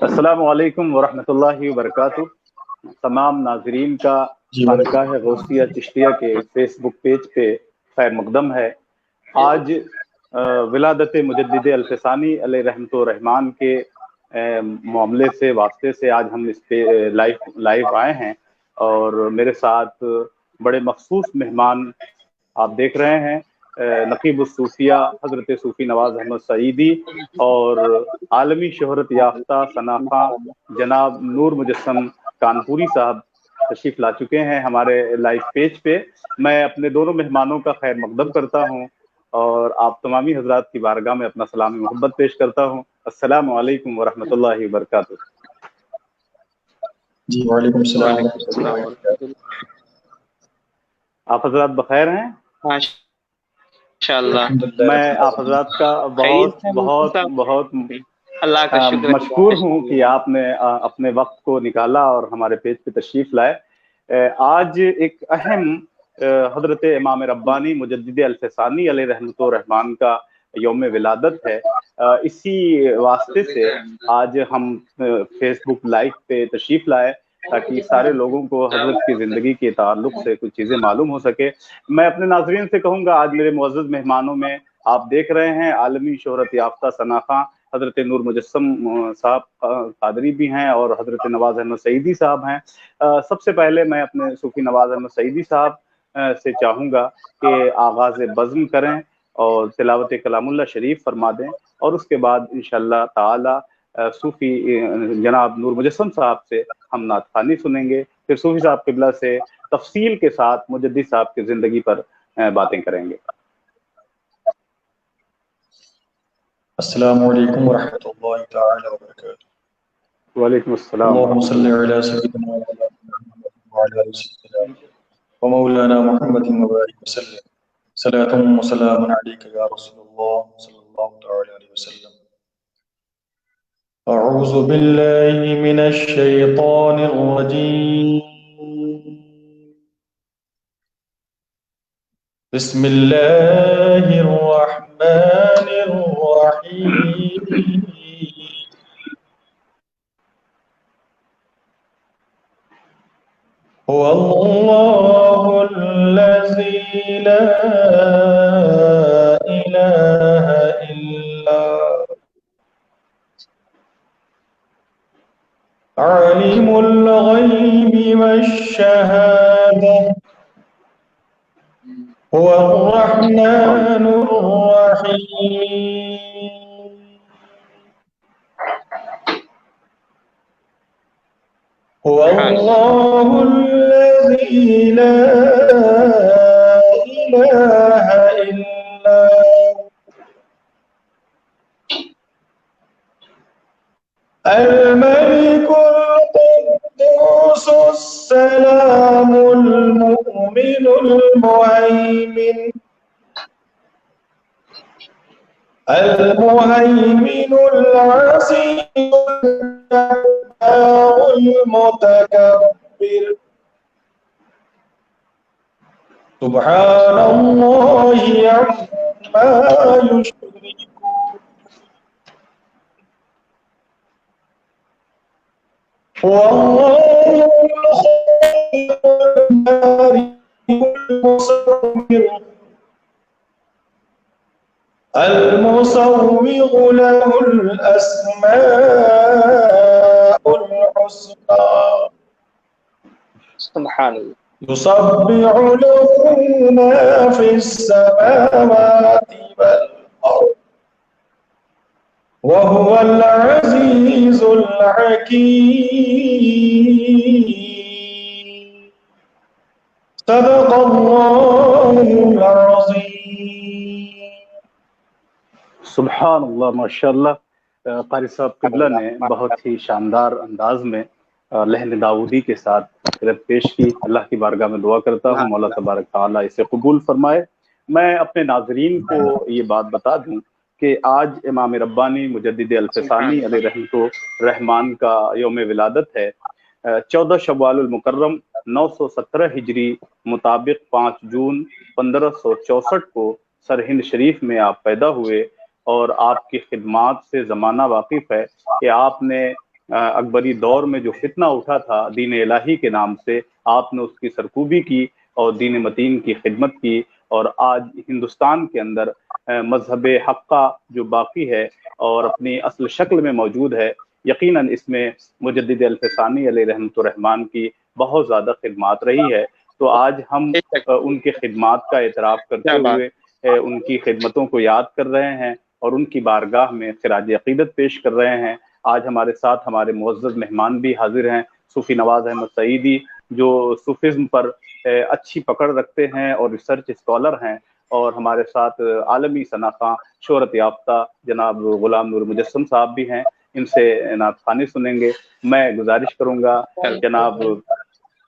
अस्सलाम वालेकुम वरहमतुल्लाहि वबरकातुह। तमाम नाजरीन का खानकाह गौसिया चिश्तिया के फेसबुक पेज पे खैर मकदम है। आज विलादत मुजद्दिद अल्फसानी अलैहि रहमतो रहमान के मामले से वास्ते से आज हम इस पे लाइव आए हैं और मेरे साथ बड़े मखसूस मेहमान आप देख रहे हैं, नकीब सूफिया हजरत सूफी नवाज अहमद सईदी और आलमी शोहरत याफ्ता सनाखा जनाब नूर मुजस्सम कानपुरी साहब तशरीफ ला चुके हैं हमारे लाइव पेज पे। मैं अपने दोनों मेहमानों का खैर मकदम करता हूं और आप तमामी हजरात की बारगाह में अपना सलाम मोहब्बत पेश करता हूं। अस्सलामु अलैकुम वरहमतुल्लाहि वबरकातुह। जी वालेकुम सलाम व रहमतुल्लाहि व बरकातुहू। आप हजरात बखैर हैं? माशाअल्लाह। मैं आप हजरात का बहुत बहुत बहुत अल्लाह का शुक्र मशकूर हूँ कि आपने अपने वक्त को निकाला और हमारे पेज पे तशरीफ लाए। आज एक अहम हजरत इमाम रब्बानी मुजद्दिद अल्फसानी अलैहि रहमतो रहमान का यौम विलादत है। इसी वास्ते से आज हम फेसबुक लाइव पे तशरीफ लाए ताकि सारे लोगों को हजरत की ज़िंदगी के ताल्लुक से कुछ चीज़ें मालूम हो सके। मैं अपने नाज़रीन से कहूँगा, आज मेरे मुअज़्ज़ज़ मेहमानों में आप देख रहे हैं आलमी शोहरत याफ्ता सनाखा हजरत नूर मुजस्सम साहब कादरी भी हैं और हजरत नवाज अहमद सईदी साहब हैं। सबसे पहले मैं अपने सूफी नवाज अहमद सईदी साहब से चाहूँगा कि आगाज़ बज़्म करें और तिलावत कलामुल्लाह शरीफ फरमा दें और उसके बाद इंशाअल्लाह ताला सूफी जनाब नूर मुजस्सम साहब से हम नात ख़ानी सुनेंगे, फिर सूफी साहब क़िबला से तफसील के साथ मुजद्दिद साहब की ज़िंदगी पर बातें करेंगे। अस्सलामु अलैकुम व रहमतुल्लाहि तआला व बरकातुहू। वालेकुम अस्सलाम अल्लाहुम्मा सल्लि अला सय्यिदिना व अला आलि सय्यिदिना व मौलाना मुहम्मदिन व बारिक व सल्लिम। सलातुन व सलामुन अलैका या रसूलल्लाह सल्लल्लाहु तआला अलैहि वसल्लम। अऊज़ु बिल्लाहि मिनश शैतानिर रजीम। बिस्मिल्लाहिर रहमानिर रहीम। हुवल्लाहुल्लज़ी ला इलाहा इल्ला आलिमुल गैबि वश्शहादह हुवर रहमानुर रहीम। हुवल्लाहुल्लज़ी ला इलाहा इल्ला अल-मलिकुल कुद्दूसुस सलामुल मुमिनुल मुहैमिन अल-मुहैमिनुल अज़ीज़ुल जब्बारुल मुतकब्बिर सुब्हानल्लाहि अम्मा युश्रिकून। वल्लाहुल खालिकुल बारिउल मुसव्विर المسوغ له الأسماء الحسنى سبحان الله يسبح له ما في السماوات والأرض وهو العزيز الحكيم صدق الله العظيم। सुभान अल्लाह, माशाअल्लाह। क़ारी साहब क़िबला ने बहुत ही शानदार अंदाज में लहन दाऊदी के साथ रत पेश की। अल्लाह की बारगाह में दुआ करता हूँ मौला तबारक ताला इसे कबूल फरमाए। मैं अपने नाजरीन को ये बात बता दूं कि आज इमाम रब्बानी मुजद्दिद अल्फसानी अलैहि रहमतो रहमान का यौम विलादत है। 14 शव्वालुल मुकर्रम 917 हिजरी मुताबिक 5 जून 1564 को सरहिंद शरीफ में आप पैदा हुए और आपकी खिदमात से ज़माना वाकिफ़ है कि आपने अकबरी दौर में जो फितना उठा था दीन इलाही के नाम से, आपने उसकी सरकूबी की और दीन मतीन की खिदमत की, और आज हिंदुस्तान के अंदर मजहब हक्का जो बाकी है और अपनी असल शक्ल में मौजूद है, यकीनन इसमें मुजद्दिद अल्फसानी अलैहि रहमतुर रहमान की बहुत ज़्यादा खिदमात रही है। तो आज हम उनके खिदमात का एतराफ़ करते हुए उनकी खिदमतों को याद कर रहे हैं और उनकी बारगाह में खिराज अकीदत पेश कर रहे हैं। आज हमारे साथ हमारे मुअज़्ज़ज़ मेहमान भी हाजिर हैं, सूफ़ी नवाज़ अहमद सईदी, जो सूफिज्म पर अच्छी पकड़ रखते हैं और रिसर्च स्कॉलर हैं, और हमारे साथ आलमी शनाख्ता शोहरत याफ्ता जनाब गुलाम नूर मुजस्सम साहब भी हैं। इनसे नात खानी सुनेंगे। मैं गुजारिश करूंगा जनाब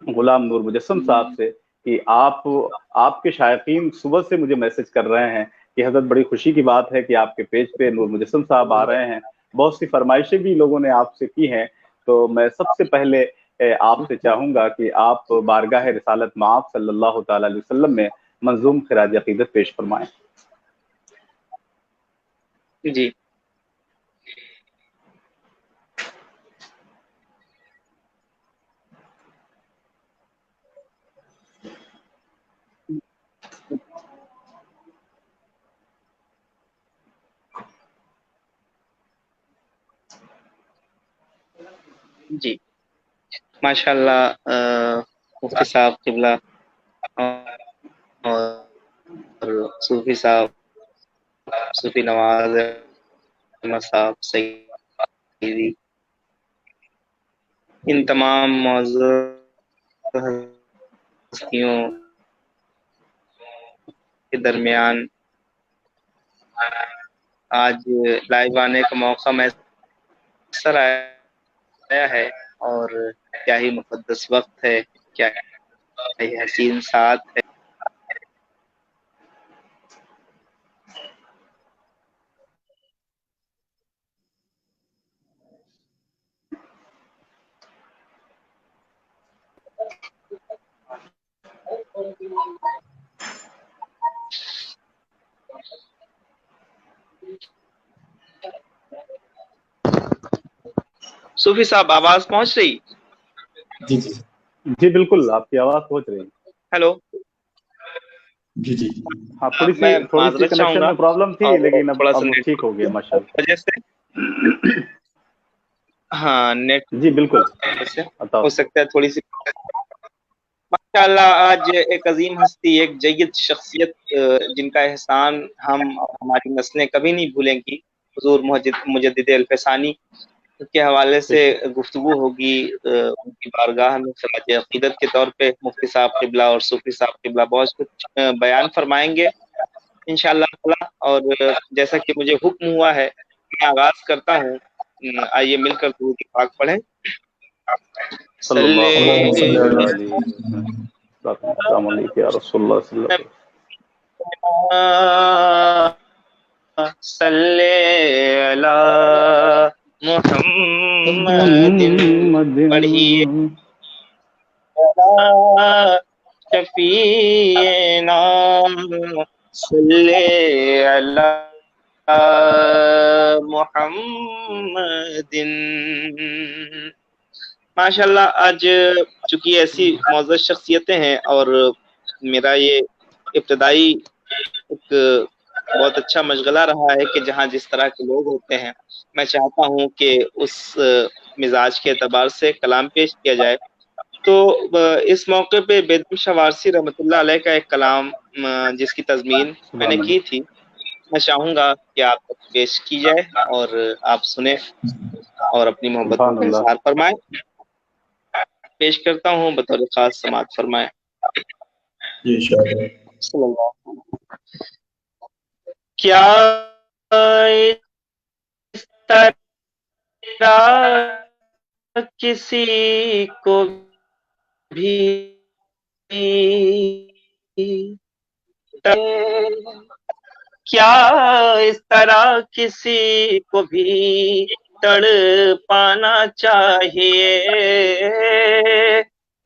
गुलाम नूर मुजस्सम साहब से कि आपके शायकीन सुबह से मुझे मैसेज कर रहे हैं कि हजरत बड़ी खुशी की बात है कि आपके पेज पे नूर मुजस्सम साहब आ रहे हैं। बहुत सी फरमाइशें भी लोगों ने आपसे की हैं, तो मैं सबसे पहले आपसे चाहूंगा कि आप बारगाह रिसालत माफ सल्लल्लाहु ताला अलैहि वसल्लम में मंजूम खिराज अकीदत पेश फरमाएं। जी जी माशाल्लाह मुफ्ती साहब किबला और सूफी साहब सूफी नवाज अहमद साहब सईदी, इन तमाम मौजूद हस्तियों के दरमियान आज लाइव आने का मौका मैसर आया है, और क्या ही मुक़द्दस वक्त है, क्या ही हसीन साथ है। सूफी साहब आवाज पहुंच रही? जी जी जी बिल्कुल, आपकी आवाज पहुंच रही है। हेलो जी जी हाँ, थोड़ी सी कनेक्शन में प्रॉब्लम थी, लेकिन अब ठीक हो गया माशाल्लाह। वजह से हाँ नेट जी बिल्कुल, हो सकता है थोड़ी सी। माशाल्लाह आज एक अजीम हस्ती, एक जय्यद शख्सियत जिनका एहसान हम और हमारी नस्लें कभी नहीं भूलेंगी, हुजूर मुजद्दिद अल्फसानी के हवाले से गुफ्तगू होगी। उनकी बारगाह में खिराज अकीदत के तौर पे मुफ्ती साहब किबला और सूफी साहब किबला बहुत कुछ बयान फरमाएंगे इंशाअल्लाह ताला। और जैसा कि मुझे हुक्म हुआ है, मैं आगाज करता हूँ। आइए मिलकर दुरूद पाक पढ़ें। सल्ले अला मुहम्मदिन, पढ़िए शफीना सल्ले अला मुहम्मदिन। माशाल्लाह आज चूंकि ऐसी मौजूद शख्सियतें हैं और मेरा ये इब्तदाई एक बहुत अच्छा मशगला रहा है कि जहाँ जिस तरह के लोग होते हैं, मैं चाहता हूँ कि उस मिजाज के एतबार से कलाम पेश किया जाए। तो इस मौके पे बेदम शाह वारसी रहमतुल्लाह अलैह का एक कलाम जिसकी तज़मीन मैंने की थी, मैं चाहूँगा कि आप पेश की जाए और आप सुने और अपनी मोहब्बतों का इज़हार फरमाएं। पेश करता हूँ, बतौर खास समात फरमाएं। क्या इस तरह किसी को भी क्या इस तरह किसी को भी तड़ पाना चाहिए,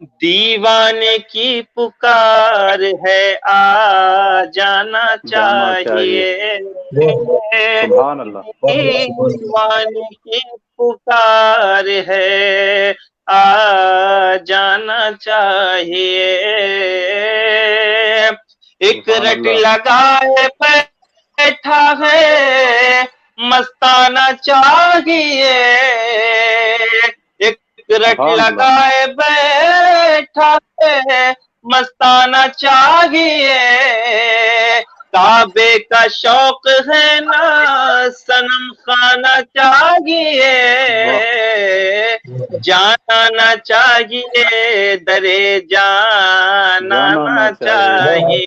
دیوانے کی پکار ہے آ جانا چاہیے، سبحان اللہ، دیوانے کی پکار ہے آ جانا چاہیے، ایک سبحان رٹ اللہ، لگائے بیٹھا ہے مستانہ چاہیے، ایک رٹ سبحان اللہ، لگائے بیٹھا ہے مستانہ چاہیے، کعبے کا شوق ہے نا صنم خانہ چاہیے، جانا نہ چاہیے درے جانا نہ چاہیے،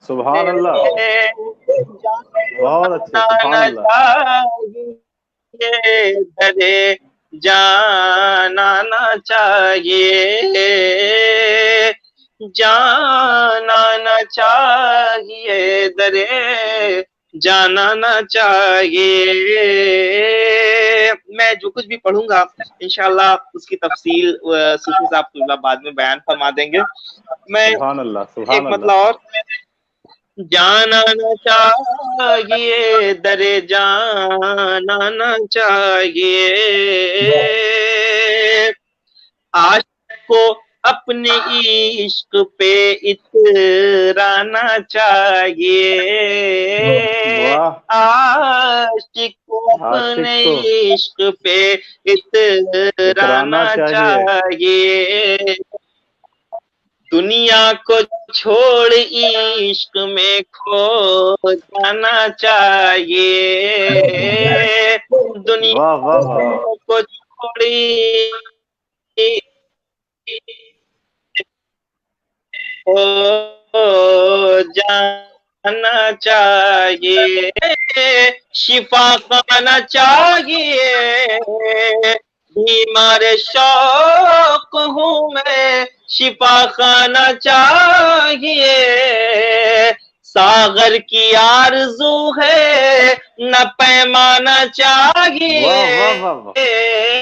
سبحان اللہ، بہت اچھے، سبحان جانا اللہ، چاہیے درے جانا نہ چاہیے، جانا نہ چاہیے درے جانا نہ چاہیے۔ میں جو کچھ بھی پڑھوں گا انشاءاللہ اس کی تفصیل صوفی صاحب کو بعد میں بیان فرما دیں گے۔ میں سبحان اللہ، ایک سبحان مطلب اللہ، اور، جانا نہ چاہیے درے جانا نہ چاہیے، عاشق کو اپنے عشق پہ اترانا چاہیے، واہ، عاشق کو عاشق اپنے کو عشق پہ اترانا چاہیے، دنیا کو چھوڑ عشق میں کھو جانا چاہیے، دنیا واہ واہ واہ واہ، کو چھوڑی جانا چاہیے، شفا پانا چاہیے، بیمار شوق ہوں میں شفا خانہ چاہیے، ساغر کی آرزو ہے نہ پیمانا چاہیے، واہ واہ واہ واہ،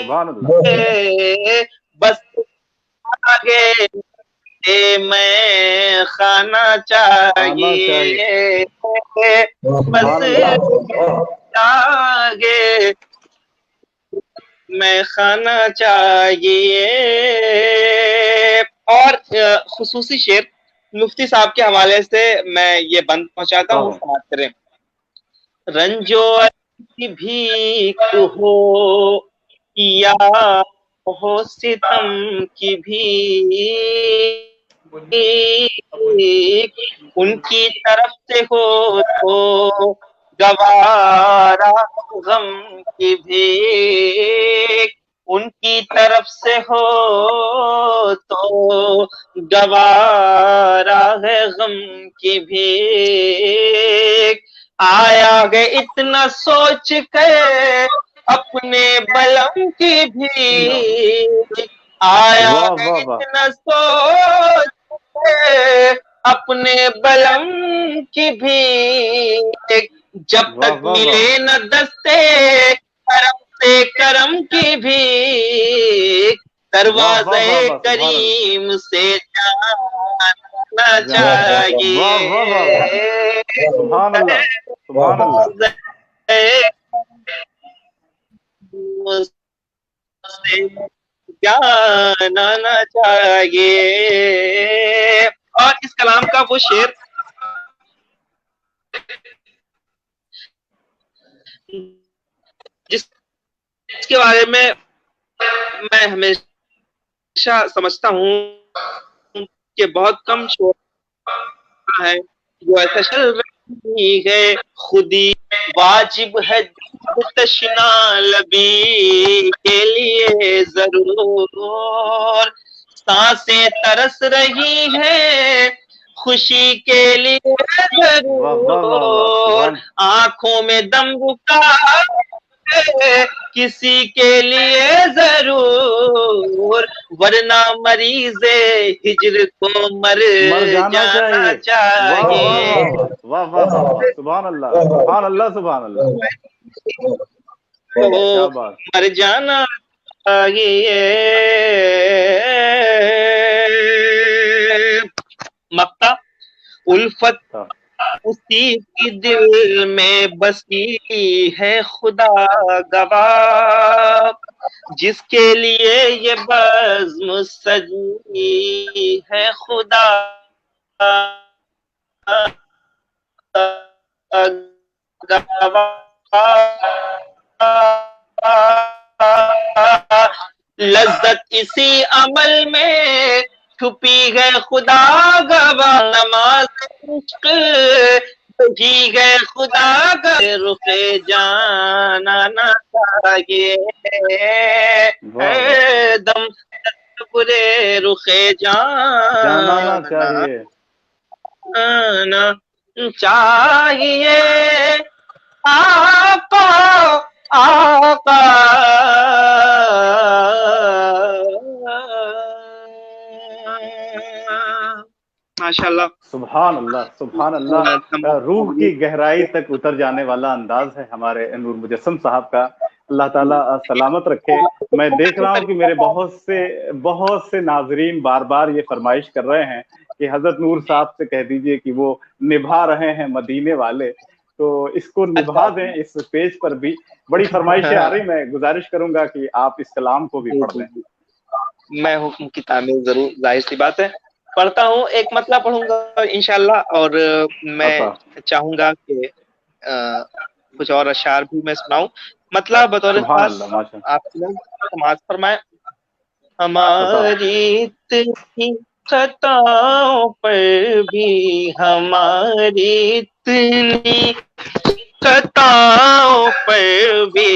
سبحان اللہ، بس آگے میں خانہ چاہیے، بس سبحان اللہ، آگے میں خانہ چاہیے۔ اور خصوصی شعر مفتی صاحب کے حوالے سے میں یہ بند پہنچاتا ہوں، سماعت کریں۔ رنجو کی بھیک ہو یا ہو ستم کی بھیک، ان کی طرف سے ہو تو گوارا غم کی بھیک، ان کی طرف سے ہو تو گوارا ہے غم کی بھیک، آیا ہے اتنا سوچ کے اپنے بلم کی بھیک، آیا واہ ہے واہ واہ، اتنا سوچ کے اپنے بلم کی بھیک، جب واہ تک واہ واہ، ملے نہ دستے کرم سے کرم کی بھیک، واہ واہ واہ دروازے واہ، سبحان اللہ، کریم سے جانا جانا چاہیے، چاہیے، واہ واہ واہ واہ، سبحان اللہ، سبحان اللہ، سے جانا نہ چاہیے۔ اور اس کلام کا وہ شعر جس کے بارے میں میں ہمیشہ سمجھتا ہوں کہ بہت کم شعر ہے جو ایسا چل رہی ہے، خودی واجب ہے تشنا لبی کے لیے ضرور، سانسیں ترس رہی ہیں خوشی کے لیے واہ واہ واہ واہ، ضرور، سبحان، آنکھوں میں دم رکا ہے کسی کے لیے ضرور، ورنہ مریض ہجر کو مر جانا جانا چاہیے، واہ چاہیے، واہ واہ واہ، واہ واہ واہ واہ، سبحان اللہ، سبحان اللہ، سبحان اللہ، تو کیا بات، مر جانا मक्ता उल्फत उसी की दिल में बसी है खुदा गवाह, जिसके लिए ये बज़्म सजी है खुदा गवाह, लज्जत इसी अमल में छुपी है खुदा गवाह, नमाज इश्क ही गए खुदा गए, रुखे जाना ना चाहिए दम बुरे, रुखे जाना चाहिए आका आका। माशाल्लाह, सुभान अल्लाह, सुभान अल्लाह। रूह की गहराई तक उतर जाने वाला अंदाज है हमारे नूर मुजस्सम साहब का, अल्लाह ताला सलामत रखे। मैं देख रहा हूँ कि मेरे बहुत से नाजरीन बार बार ये फरमाइश कर रहे हैं कि हजरत नूर साहब से कह दीजिए कि वो निभा रहे हैं मदीने वाले, तो इसको निभा दें। इस पेज पर भी बड़ी फरमाइशें आ रही, मैं गुजारिश करूंगा कि आप इस कलाम को भी पढ़ लें। मैं हुक्म की तामील जरूर, जाहिर सी बात है, पढ़ता हूँ। एक मतलब पढ़ूंगा इंशाल्लाह, और मैं चाहूंगा कि कुछ और अशार भी मैं सुनाऊं। मतलब बतौर खास आप समाज फरमाए। हमारी इतनी खताओं पर भी, हमारी इतनी खताओं पर भी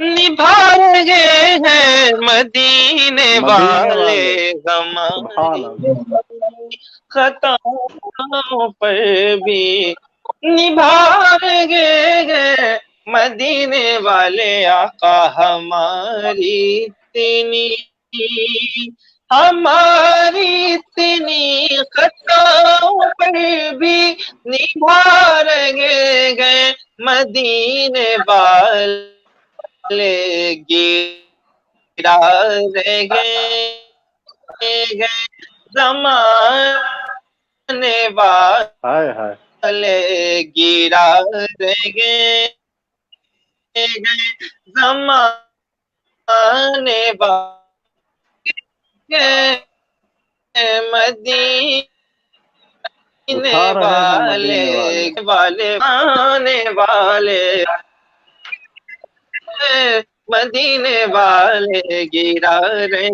निभा रहे हैं मदीने वाले, हमारी खताओं पर भी निभा रहे हैं मदीने वाले आका, हमारी इतनी खताओं पर भी निभा रहे हैं मदीने वाले, गिरा रहे ज़माने वाले, गिरा रहे ज़माने वाले, मदीने वाले आने वाले, मदीने वाले गिरा रहे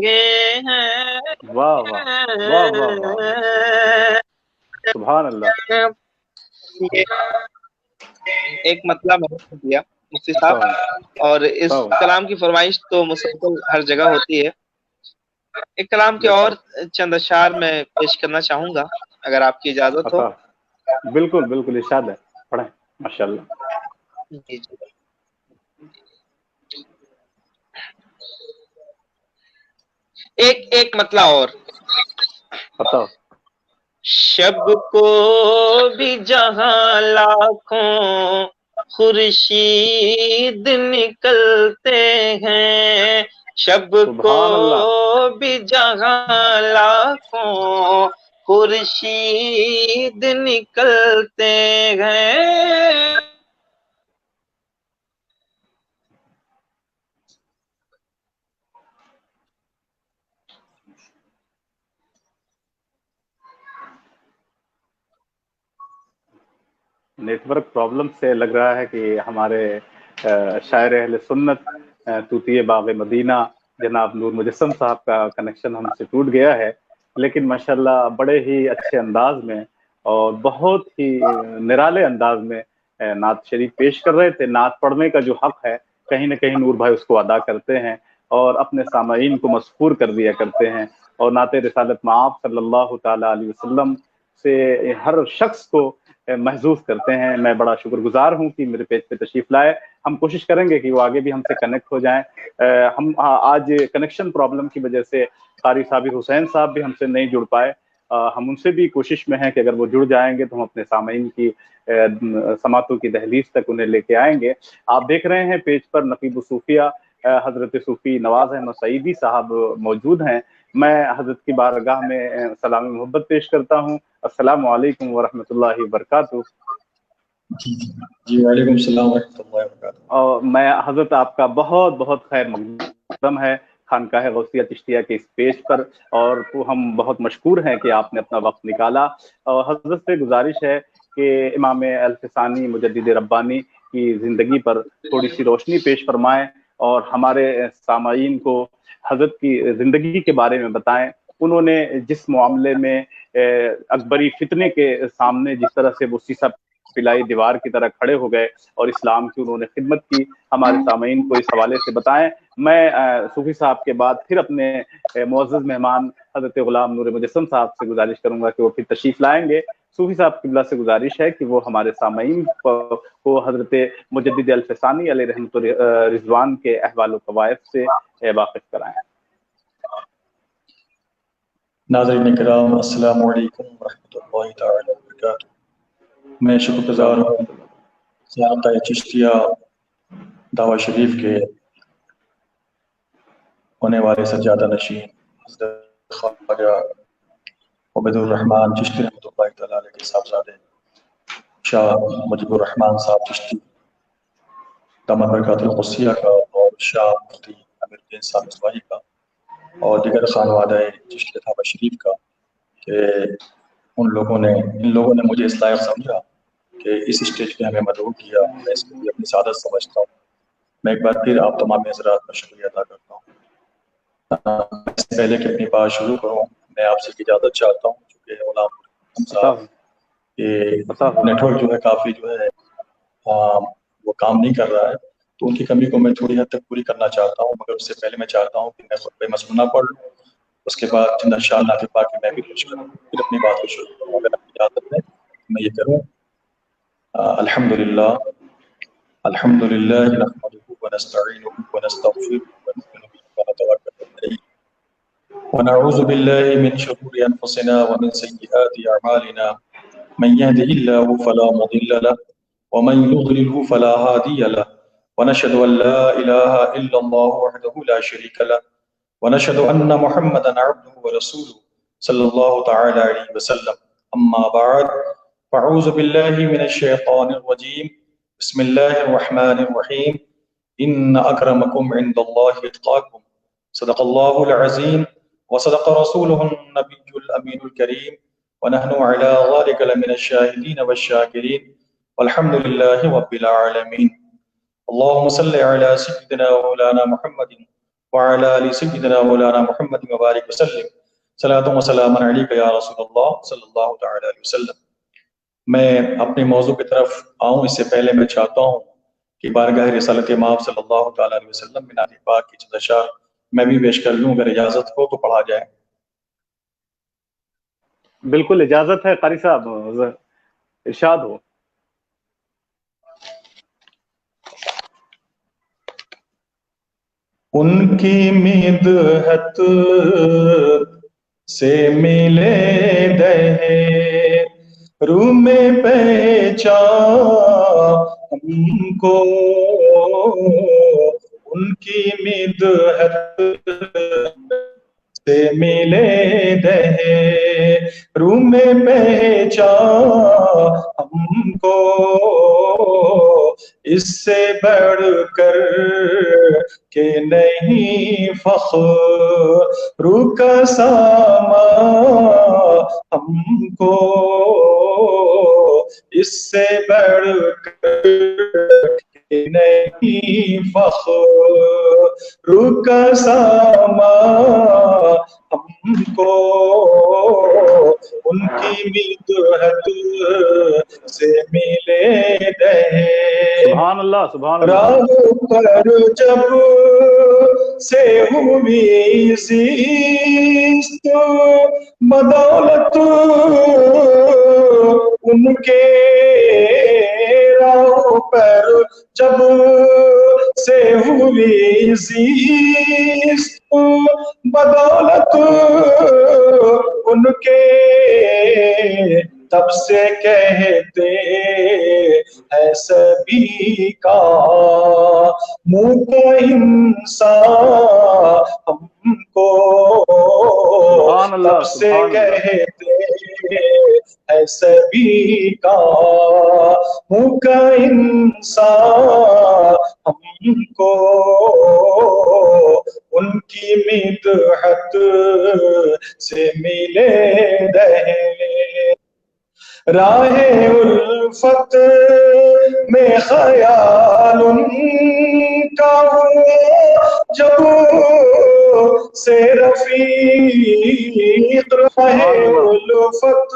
हैं। वाह वाह वाह वाह वाह, सुभान अल्लाह। एक मतलब मैंने दिया मुफ्ती साहब, और इस कलाम की फरमाइश तो मुसलसल हर जगह होती है। एक कलाम के और चंद अशार मैं पेश करना चाहूंगा, अगर आपकी इजाजत हो। बिल्कुल बिल्कुल, इरशाद है, पढ़ें। माशाल्लाह। एक मतलब और बताओ। शब को भी जहां लाखों खुर्शीद निकलते हैं, शब को भी जहां लाखों खुर्शीद निकलते हैं, नेटवर्क प्रॉब्लम से लग रहा है कि हमारे शायर अहले सुन्नत तूतिए बाग मदीना जनाब नूर मुजस्सम साहब का कनेक्शन हमसे टूट गया है, लेकिन माशाल्लाह बड़े ही अच्छे अंदाज में और बहुत ही निराले अंदाज में नात शरीफ पेश कर रहे थे। नात पढ़ने का जो हक है कहीं ना कहीं नूर भाई उसको अदा करते हैं और अपने सामाईन को मसफूर कर दिया करते हैं, और नाते रिसालत माब सल्लल्लाहु ताला अलैहि वसल्लम से हर शख्स को महसूस करते हैं। मैं बड़ा शुक्रगुजार हूं कि मेरे पेज पे तशरीफ लाए। हम कोशिश करेंगे कि वो आगे भी हमसे कनेक्ट हो जाएं। हम आज कनेक्शन प्रॉब्लम की वजह से कारी साबिर हुसैन साहब भी हमसे नहीं जुड़ पाए। हम उनसे भी कोशिश में हैं कि अगर वो जुड़ जाएंगे तो हम अपने सामईन की समातों की दहलीज तक उन्हें लेके आएंगे। आप देख रहे हैं पेज पर नकीब सूफिया حضرت صوفی نواز احمد سعیدی صاحب موجود ہیں. میں حضرت کی بارگاہ میں سلام محبت پیش کرتا ہوں. السلام علیکم ورحمۃ اللہ وبرکاتہ. جی وعلیکم السلام ورحمۃ اللہ وبرکاتہ. اور میں حضرت آپ کا بہت بہت خیر مقدم ہے خانقاہ غوثیہ چشتیہ کے اس پیج پر, اور ہم بہت مشکور ہیں کہ آپ نے اپنا وقت نکالا. اور حضرت سے گزارش ہے کہ امام الفسانی مجدد ربانی کی زندگی پر تھوڑی سی روشنی پیش فرمائیں اور ہمارے سامعین کو حضرت کی زندگی کے بارے میں بتائیں. انہوں نے جس معاملے میں اکبری فتنے کے سامنے جس طرح سے وہ سیسا پلائی دیوار کی طرح کھڑے ہو گئے اور اسلام کی انہوں نے خدمت کی, ہمارے سامعین کو اس حوالے سے بتائیں. میں صوفی صاحب کے بعد پھر اپنے معزز مہمان حضرت غلام نور مجسم صاحب سے گزارش کروں گا کہ وہ پھر تشریف لائیں گے. صوفی صاحب قبلہ سے گزارش ہے کہ وہ ہمارے سامعین کو حضرت مجدد الفسانی علیہ رحمۃ رضوان کے احوال و قوائف سے واقف کرائیں. ناظرین کرام السلام علیکم ورحمۃ اللہ تعالی وبرکاتہ. میں شکر گزار ہوں خانقاہ چشتیہ دعوت شریف کے ہونے والے سجادہ نشین حضرت خواجہ عبید الرحمن چشتی رحمۃ اللہ تعالی علیہ کے صاحبزادے شاہ مجیب الرحمن صاحب چشتی دامت برکات القدسیہ کا اور شاہ مفتی امیر الدین صاحب مصباحی کا اور دیگر خانوادہ چشتی دعوت شریف کا کہ ان لوگوں نے مجھے اس لائق سمجھا کہ اس اسٹیج پہ ہمیں مدعو کیا. میں اس کو بھی اپنی سعادت سمجھتا ہوں. میں ایک بار پھر آپ تمام حضرات کا شکریہ ادا کرتا ہوں. اس سے پہلے کہ اپنی بات شروع کروں میں آپ سے اجازت چاہتا ہوں چونکہ غلام صاحب یہ نیٹ ورک جو ہے کافی جو ہے وہ کام نہیں کر رہا ہے, تو ان کی کمی کو میں تھوڑی حد تک پوری کرنا چاہتا ہوں. مگر اس سے پہلے میں چاہتا ہوں کہ میں خطبہ مسنونہ پڑھ لوں, اس کے بعد چند اشعار نعت پاک میں بھی پیش کروں, پھر اپنی بات کو شروع کروں. اگر آپ اجازت دیں میں یہ کروں. الحمدللہ نحمده ونستعینه ونستغفره ونؤمن به ونتوکل علیہ ونعوذ باللہ من شرور انفسنا ومن سیئات اعمالنا من يهده الله فلا مضل له ومن يضلله فلا هادي له ونشهد ان لا اله الا الله وحده لا شريك له ونشهد ان محمدا عبده ورسوله صلى الله تعالى عليه وسلم. اما بعد فاعوذ باللہ من الشیطان الرجیم. بسم اللہ الرحمن الرحیم. ان اکرمکم عند اللہ اتقاکم. صدق اللہ العظیم وصدق رسوله النبی الامین الکریم ونحن على ذلك لمن الشاہدین والشاکرین والحمد للہ رب العالمین. اللهم صل على سيدنا مولانا محمد وعلى آل سيدنا مولانا محمد وبارك وسلم. صلاۃ و سلام علیک یا رسول اللہ صلی اللہ تعالی علیہ وسلم. میں اپنے موضوع کی طرف آؤں اس سے پہلے میں چاہتا ہوں کہ بارگاہ رسالت امام صلی اللہ تعالی علیہ وسلم میں نعت پاک کی چند اشعار میں بھی پیش کر لوں, اگر اجازت ہو تو پڑھا جائے. بالکل اجازت ہے قاری صاحب, ارشاد ہو. ان کی مدحت سے ملے دہے روح میں پہچان ہم کو, ان کی مدحت سے ملے دہے روح میں پہچان ہم کو, اس سے بڑھ کر کہ نہیں فخر کا سامان ہم کو, اس سے بڑھ کر کہ نہیں فخر کا سامان ہم کو, ان کی مدحت سے ملے دہے. سبحان اللہ سبحان اللہ. راہ پر جب سے ہوئی زیست بدولت ان کے, راہ پر جب سے ہوئی زیست بدولت ان کے, تب سے کہتے ہے سبھی کا، منہ کا انسان ہم کو سبحان اللہ تب سے سبحان اللہ کہتے ہے سبھی کا، منہ کا انسان ہم کو ان کی مدحت سے ملے رہے، راہ الفت میں خیال ان کا ہوا جب سے رفیق، راہ الفت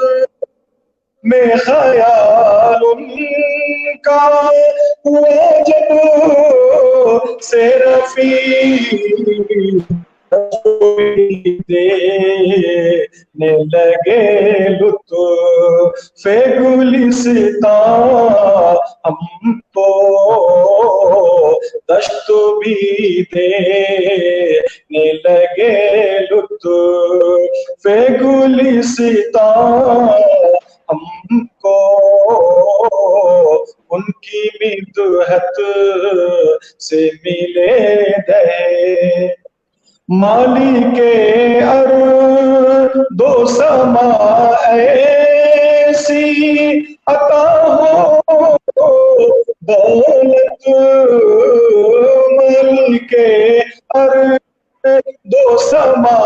میں خیال ان کا ہوا جب سے رفیق، دینے لگے لطف گلستان ہم کو، دشت بھی دینے لگے لطف گلستان ہم کو، ان کی مدحت سے ملے دے، مالک ارض و سما ایسی عطا ہو دولت، مالک ارض و سما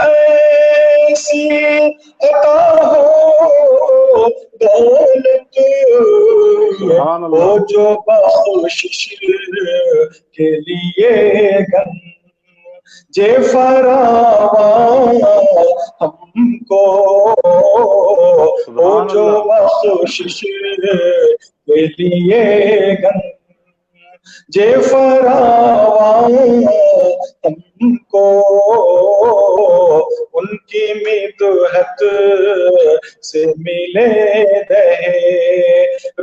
ایسی عطا ہو دولت، سبحان وہ اللہ جو بخشش کے لیے جے فراوان ہم کو، وہ سبحان جو اللہ بخشش کے لیے جے فراوان ہم کو، ان کی مدحت سے ملے رہے،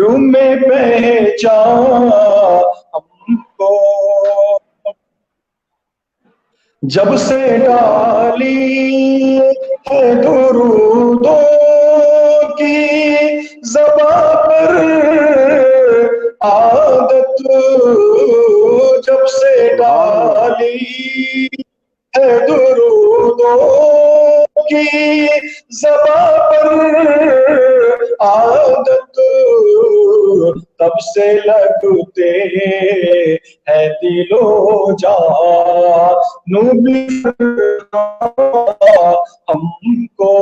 روم میں پہچان ہم کو، جب سے ڈالی ہے درودوں کی زباں پر عادت، جب سے سبحان اللہ ڈالی ہے درودوں کی زباں پر عادت، تب سے لگتے ہے دل و جان بھی ہم کو،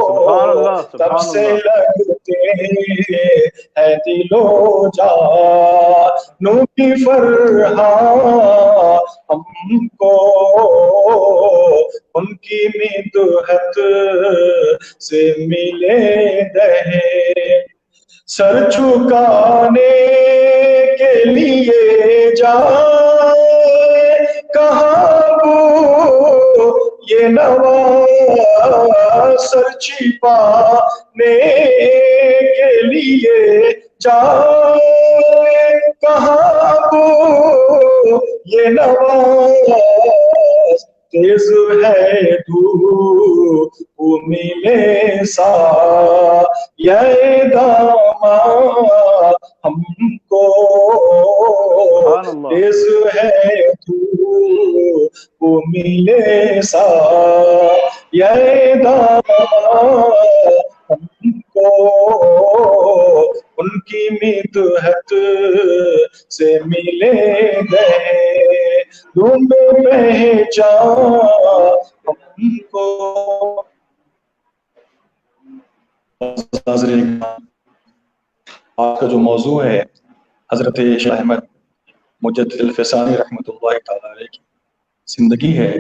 سبحان اللہ تب سبحان سے اللہ لگتے ہے دل و جان بھی فرحان ہم کو، ان کی مدحت سے ملے رہے، سر جھکانے کے لیے جائے کہاں وہ یہ نوا، سر چھپانے کے لیے جائے کہاں وہ یہ نواز، تیز ہے دھوپ ملے سا یہ داماد ہم کو، سبحان اللہ تیز ہے دھوپ ملے سا یہ داماد ہم کو، ان کی مدحت سے ملے گئے، روم پہچان ہم کو۔ ناظرین، آج کا جو موضوع ہے حضرت شیخ احمد مجدد الفسانی رحمۃ اللہ تعالی علیہ کی زندگی ہے،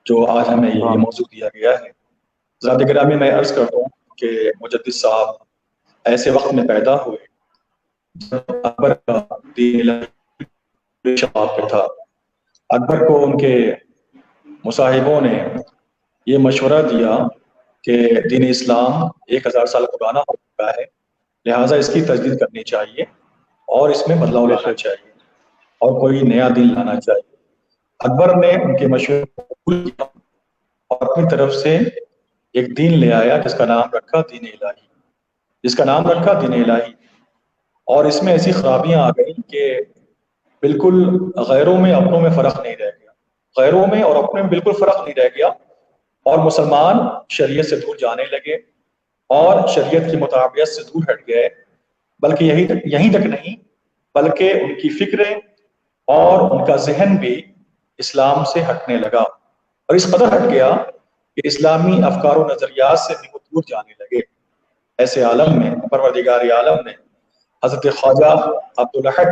جو آج ہمیں یہ موضوع دیا گیا ہے۔ ذات گرامی میں عرض کرتا ہوں کہ مجدد صاحب ایسے وقت میں پیدا ہوئے جب اکبر کا دین الہی شباب پہ تھا۔ اکبر کو ان کے مصاحبوں نے یہ مشورہ دیا کہ دین اسلام 1000 سال پرانا ہو چکا ہے، لہٰذا اس کی تجدید کرنی چاہیے اور اس میں بدلاؤ لانا چاہیے اور کوئی نیا دین لانا چاہیے۔ اکبر نے ان کے مشورے کو قبول کیا اور اپنی طرف سے ایک دین لے آیا جس کا نام رکھا دین الہی، اور اس میں ایسی خرابیاں آ گئیں کہ بالکل غیروں میں اپنوں میں فرق نہیں رہ گیا، غیروں میں اور اپنے میں بالکل فرق نہیں رہ گیا، اور مسلمان شریعت سے دور جانے لگے اور شریعت کی مطابقت سے دور ہٹ گئے، بلکہ یہیں تک نہیں بلکہ ان کی فکریں اور ان کا ذہن بھی اسلام سے ہٹنے لگا، اور اس قدر ہٹ گیا کہ اسلامی افکار و نظریات سے بھی وہ دور جانے لگے۔ ایسے عالم میں پروردگار عالم نے حضرت خواجہ عبدالاحد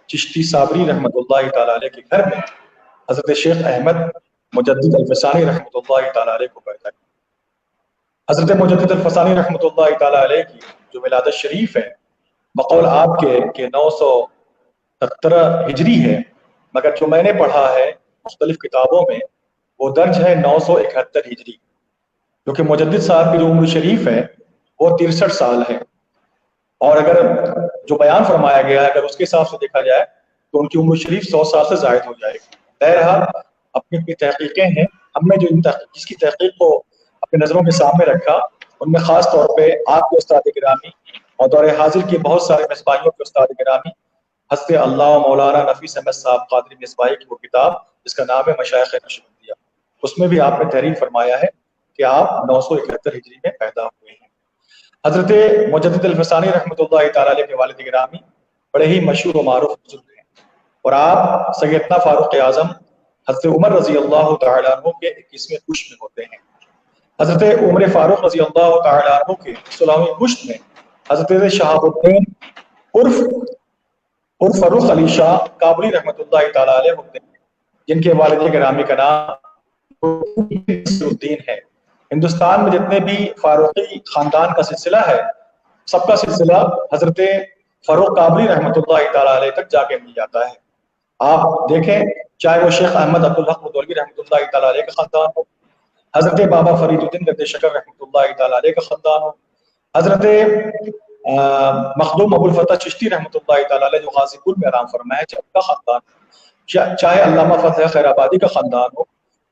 چشتی صابری رحمۃ اللہ تعالیٰ علیہ کے گھر میں حضرت شیخ احمد مجدد الفسانی رحمۃ اللہ تعالیٰ علیہ کو پیدا کیا۔ حضرت مجدد الفسانی رحمۃ اللہ تعالیٰ علیہ کی جو ولادت شریف ہے بقول آپ کے 917 ہجری ہے، مگر جو میں نے پڑھا ہے مختلف کتابوں میں وہ درج ہے 971 ہجری، کیونکہ مجدد صاحب کی جو عمر شریف ہے وہ 63 سال ہے، اور اگر جو بیان فرمایا گیا ہے اگر اس کے حساب سے دیکھا جائے تو ان کی عمر شریف 100 سال سے زائد ہو جائے گی۔ بہرحال اپنی اپنی تحقیقیں ہیں، ہم نے جو جس کی تحقیق کو اپنی نظروں کے سامنے رکھا ان میں خاص طور پہ آپ کے استاد گرامی اور دور حاضر کے بہت سارے مصباحیوں کے استاد گرامی حضرت اللہ مولانا نفیس احمد صاحب قادری مصباحی کی وہ کتاب جس کا نام ہے مشائخ نقشبندیہ، اس میں بھی آپ نے تحریر فرمایا ہے کہ آپ 971 ہجری میں پیدا ہوئے ہیں۔ حضرت مجدد الفسانی رحمۃ اللہ تعالیٰ علیہ کے والد گرامی بڑے ہی مشہور و معروف بزرگ ہیں، اور آپ سیدنا فاروق اعظم حضرت عمر رضی اللہ تعالیٰ عنہ کے 21ویں پشت میں ہوتے ہیں۔ حضرت عمر فاروق رضی اللہ تعالیٰ عنہ کے 16ویں پشت میں حضرت شہاب الدین عرف فروخ علی شاہ کابلی رحمۃ اللہ تعالیٰ علیہ ہوتے ہیں، جن کے والد گرامی کا نام الدین ہے۔ ہندوستان میں جتنے بھی فاروقی خاندان کا سلسلہ ہے سب کا سلسلہ حضرت فاروق کابلی رحمۃ اللہ تعالیٰ علیہ تک جا کے مل جاتا ہے۔ آپ دیکھیں چاہے وہ شیخ احمد عبدالحق متولوی رحمۃ اللہ تعالیٰ علیہ کا خاندان ہو، حضرت بابا فرید الدین گدے شکر رحمۃ اللہ تعالیٰ علیہ کا خاندان ہو، حضرت مخدوم ابوالفتح چشتی رحمۃ اللہ تعالیٰ علیہ جو غازی پور میں آرام فرمایا جب کا خاندان ہو، چاہے علامہ فتح خیر آبادی کا خاندان ہو